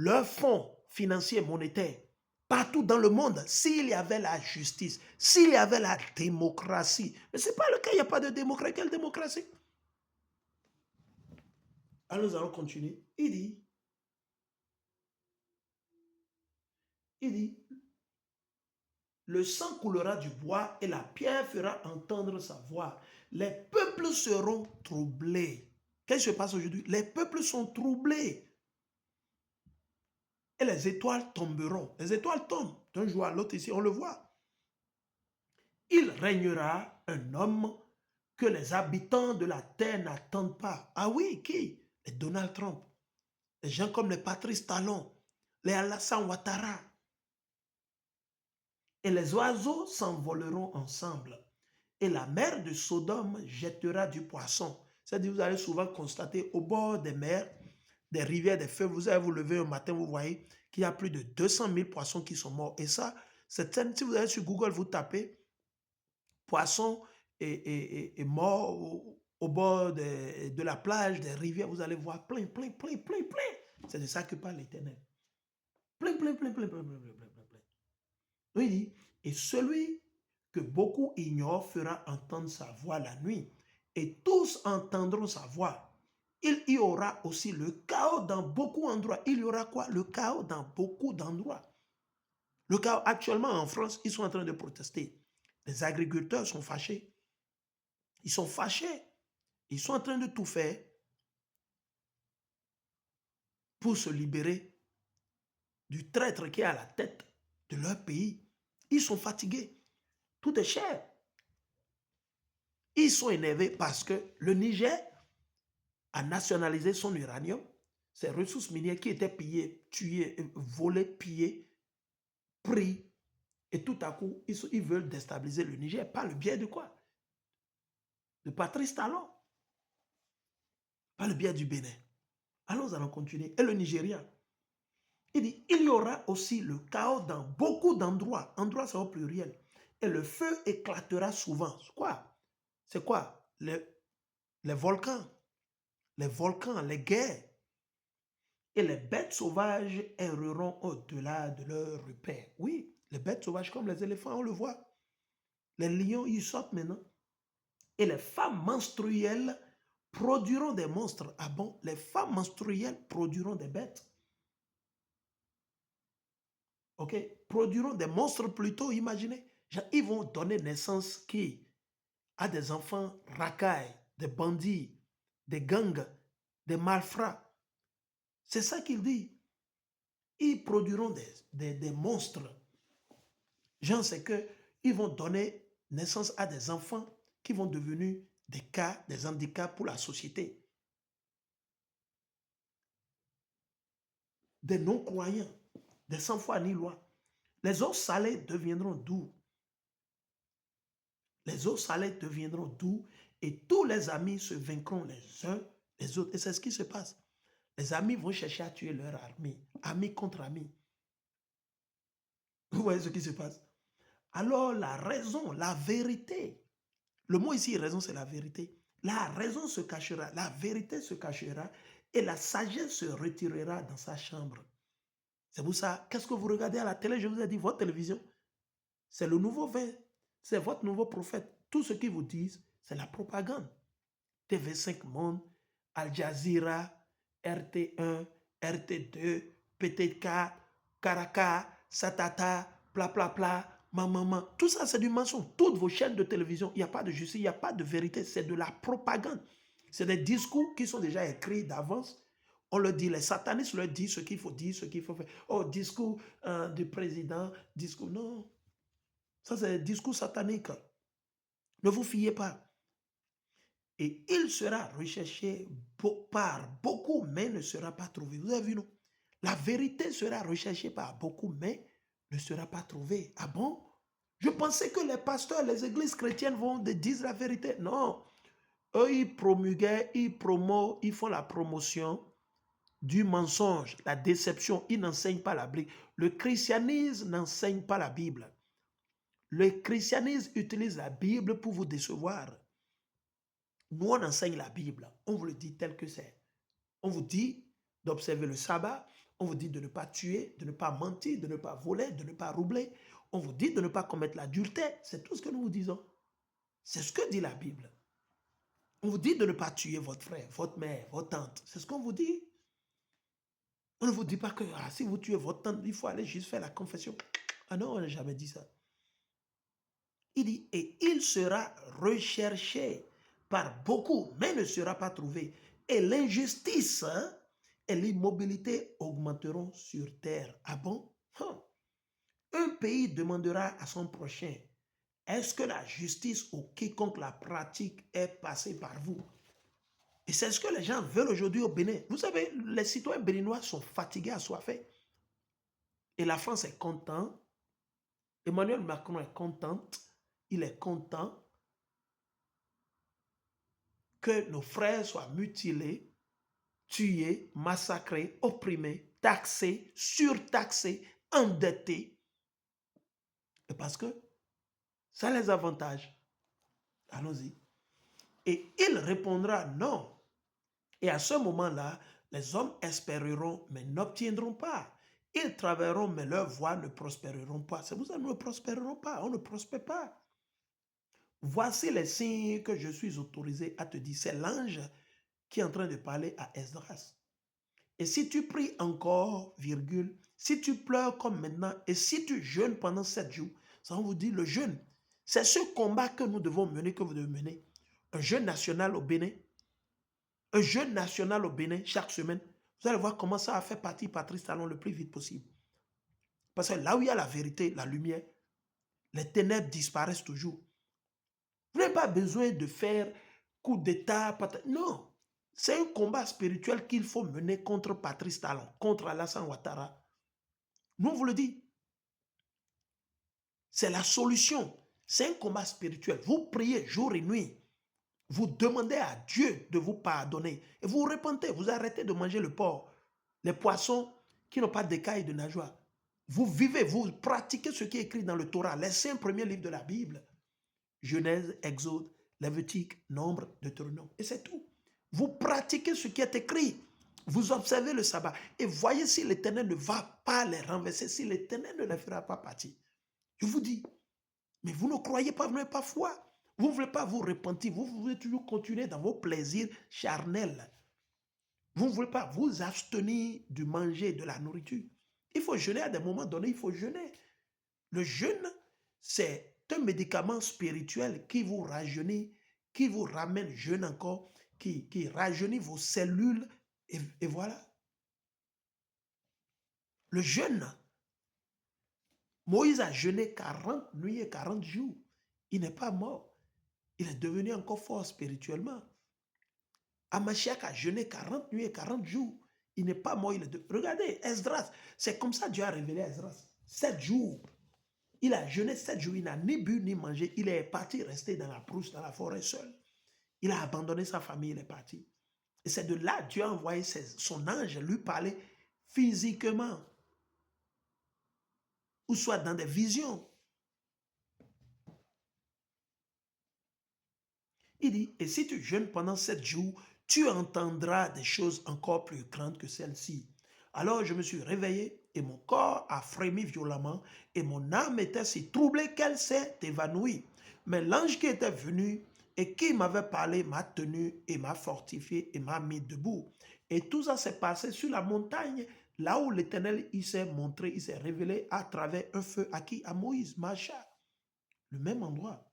leurs fonds financiers monétaires, partout dans le monde, s'il y avait la justice, s'il y avait la démocratie, mais ce n'est pas le cas, il n'y a pas de démocratie. Quelle démocratie? Alors nous allons continuer. Il dit, le sang coulera du bois et la pierre fera entendre sa voix. Les peuples seront troublés. Qu'est-ce qui se passe aujourd'hui? Les peuples sont troublés. Et les étoiles tomberont. Les étoiles tombent d'un jour à l'autre ici, on le voit. Il régnera un homme que les habitants de la terre n'attendent pas. Ah oui, qui? Les Donald Trump. Les gens comme les Patrice Talon, les Alassane Ouattara. Et les oiseaux s'envoleront ensemble. Et la mer de Sodome jettera du poisson. C'est-à-dire, vous allez souvent constater au bord des mers, des rivières, des fleuves, vous allez vous lever un matin, vous voyez qu'il y a plus de 200 000 poissons qui sont morts. Et ça, si vous allez sur Google, vous tapez poissons et morts au bord de la plage, des rivières, vous allez voir plein. C'est de ça que parle l'Éternel. Plein. Il dit, et celui que beaucoup ignorent fera entendre sa voix la nuit, et tous entendront sa voix. Il y aura aussi le chaos dans beaucoup d'endroits. Il y aura quoi? Le chaos dans beaucoup d'endroits. Le chaos, actuellement en France, ils sont en train de protester. Les agriculteurs sont fâchés. Ils sont fâchés. Ils sont en train de tout faire pour se libérer du traître qui est à la tête de leur pays. Ils sont fatigués. Tout est cher. Ils sont énervés parce que le Niger a nationalisé son uranium, ses ressources minières qui étaient pillées, tuées, volées, pillées, pris. Et tout à coup, ils veulent déstabiliser le Niger. Par le biais de quoi? De Patrice Talon. Par le biais du Bénin. Alors nous allons continuer. Et le Nigeria. Il dit, il y aura aussi le chaos dans beaucoup d'endroits. Endroits, c'est au pluriel. Et le feu éclatera souvent. C'est quoi? Les volcans. Les volcans, les guerres. Et les bêtes sauvages erreront au-delà de leur repère. Oui, les bêtes sauvages comme les éléphants, on le voit. Les lions, ils sortent maintenant. Et les femmes menstruelles produiront des monstres. Ah bon? Les femmes menstruelles produiront des bêtes. OK? Produiront des monstres plutôt, imaginez. Ils vont donner naissance qui? À des enfants racailles, des bandits, des gangs, des malfrats. C'est ça qu'il dit. Ils produiront des monstres. Genre, c'est qu'ils vont donner naissance à des enfants qui vont devenir des cas, des handicaps pour la société. Des non-croyants, des sans foi ni loi. Les eaux salées deviendront doux. Les eaux salées deviendront doux et tous les amis se vaincront les uns les autres. Et c'est ce qui se passe. Les amis vont chercher à tuer leur armée, amis contre amis. Vous voyez ce qui se passe? Alors la raison, la vérité, le mot ici, raison, c'est la vérité. La raison se cachera, la vérité se cachera et la sagesse se retirera dans sa chambre. C'est pour ça, qu'est-ce que vous regardez à la télé? Je vous ai dit, votre télévision, c'est le nouveau vin, c'est votre nouveau prophète. Tout ce qu'ils vous disent, c'est la propagande. TV5 Monde, Al Jazeera, RT1, RT2, PT4, Karaka, Satata, maman. Tout ça, c'est du mensonge. Toutes vos chaînes de télévision, il n'y a pas de justice, il n'y a pas de vérité. C'est de la propagande. C'est des discours qui sont déjà écrits d'avance. On le dit, les satanistes leur disent ce qu'il faut dire, ce qu'il faut faire. Oh, discours du président, discours. Non. Ça, c'est des discours sataniques. Ne vous fiez pas. Et il sera recherché par beaucoup, mais ne sera pas trouvé. Vous avez vu, non? La vérité sera recherchée par beaucoup, mais ne sera pas trouvée. Ah bon? Je pensais que les pasteurs, les églises chrétiennes vont dire la vérité. Non. Eux, ils promulguent, ils promotent, ils font la promotion du mensonge, la déception. Ils n'enseignent pas la Bible. Le christianisme n'enseigne pas la Bible. Le christianisme utilise la Bible pour vous décevoir. Nous, on enseigne la Bible. On vous le dit tel que c'est. On vous dit d'observer le sabbat. On vous dit de ne pas tuer, de ne pas mentir, de ne pas voler, de ne pas roubler. On vous dit de ne pas commettre l'adultère. C'est tout ce que nous vous disons. C'est ce que dit la Bible. On vous dit de ne pas tuer votre frère, votre mère, votre tante. C'est ce qu'on vous dit. On ne vous dit pas que si vous tuez votre tante, il faut aller juste faire la confession. Ah non, on n'a jamais dit ça. Il dit, et il sera recherché par beaucoup, mais ne sera pas trouvé. Et l'injustice et l'immobilité augmenteront sur terre. Ah bon? Un pays demandera à son prochain, est-ce que la justice ou quiconque la pratique est passée par vous? Et c'est ce que les gens veulent aujourd'hui au Bénin. Vous savez, les citoyens béninois sont fatigués, assoiffés. Et la France est contente. Emmanuel Macron est contente. Il est content que nos frères soient mutilés, tués, massacrés, opprimés, taxés, surtaxés, endettés. Et parce que ça les avantage. Allons-y. Et il répondra non. Et à ce moment-là, les hommes espéreront, mais n'obtiendront pas. Ils travailleront, mais leurs voies ne prospéreront pas. C'est pour ça que nous ne prospérerons pas. On ne prospère pas. Voici les signes que je suis autorisé à te dire. C'est l'ange qui est en train de parler à Esdras. Et si tu pries encore, virgule, si tu pleures comme maintenant, et si tu jeûnes pendant 7 jours, ça on vous dit le jeûne. C'est ce combat que nous devons mener, que vous devez mener. Un jeûne national au Bénin. Un jeûne national au Bénin chaque semaine. Vous allez voir comment ça a fait partie Patrice Talon le plus vite possible. Parce que là où il y a la vérité, la lumière, les ténèbres disparaissent toujours. Vous n'avez pas besoin de faire coup d'État. Non. C'est un combat spirituel qu'il faut mener contre Patrice Talon, contre Alassane Ouattara. Nous, on vous le dit. C'est la solution. C'est un combat spirituel. Vous priez jour et nuit. Vous demandez à Dieu de vous pardonner. Et vous repentez. Vous arrêtez de manger le porc, les poissons qui n'ont pas d'écailles de nageoire. Vous vivez, vous pratiquez ce qui est écrit dans le Torah, les 5 premiers livres de la Bible. Genèse, Exode, Lévitique, Nombre, Deutéronome. Et c'est tout. Vous pratiquez ce qui est écrit. Vous observez le sabbat. Et voyez si l'Éternel ne va pas les renverser, si l'Éternel ne les fera pas partir. Je vous dis, mais vous ne croyez pas, vous n'avez pas foi. Vous ne voulez pas vous repentir. Vous voulez toujours continuer dans vos plaisirs charnels. Vous ne voulez pas vous abstenir du manger, de la nourriture. Il faut jeûner à des moments donnés, il faut jeûner. Le jeûne, c'est un médicament spirituel qui vous rajeunit, qui vous ramène jeune encore, qui rajeunit vos cellules, et voilà. Le jeûne, Moïse a jeûné 40 nuits et 40 jours. Il n'est pas mort. Il est devenu encore fort spirituellement. Amachiak a jeûné 40 nuits et 40 jours. Il n'est pas mort. Regardez, Esdras, c'est comme ça que Dieu a révélé à Esdras. 7 jours. Il a jeûné 7 jours. Il n'a ni bu ni mangé. Il est parti rester dans la brousse, dans la forêt seul. Il a abandonné sa famille, il est parti. Et c'est de là que Dieu a envoyé son ange lui parler physiquement. Ou soit dans des visions. Il dit, et si tu jeûnes pendant 7 jours, tu entendras des choses encore plus grandes que celles-ci. Alors je me suis réveillé et mon corps a frémi violemment et mon âme était si troublée qu'elle s'est évanouie. Mais l'ange qui était venu et qui m'avait parlé m'a tenu et m'a fortifié et m'a mis debout. Et tout ça s'est passé sur la montagne, là où l'Éternel il s'est montré, il s'est révélé à travers un feu à qui? À Moïse, Macha. Le même endroit.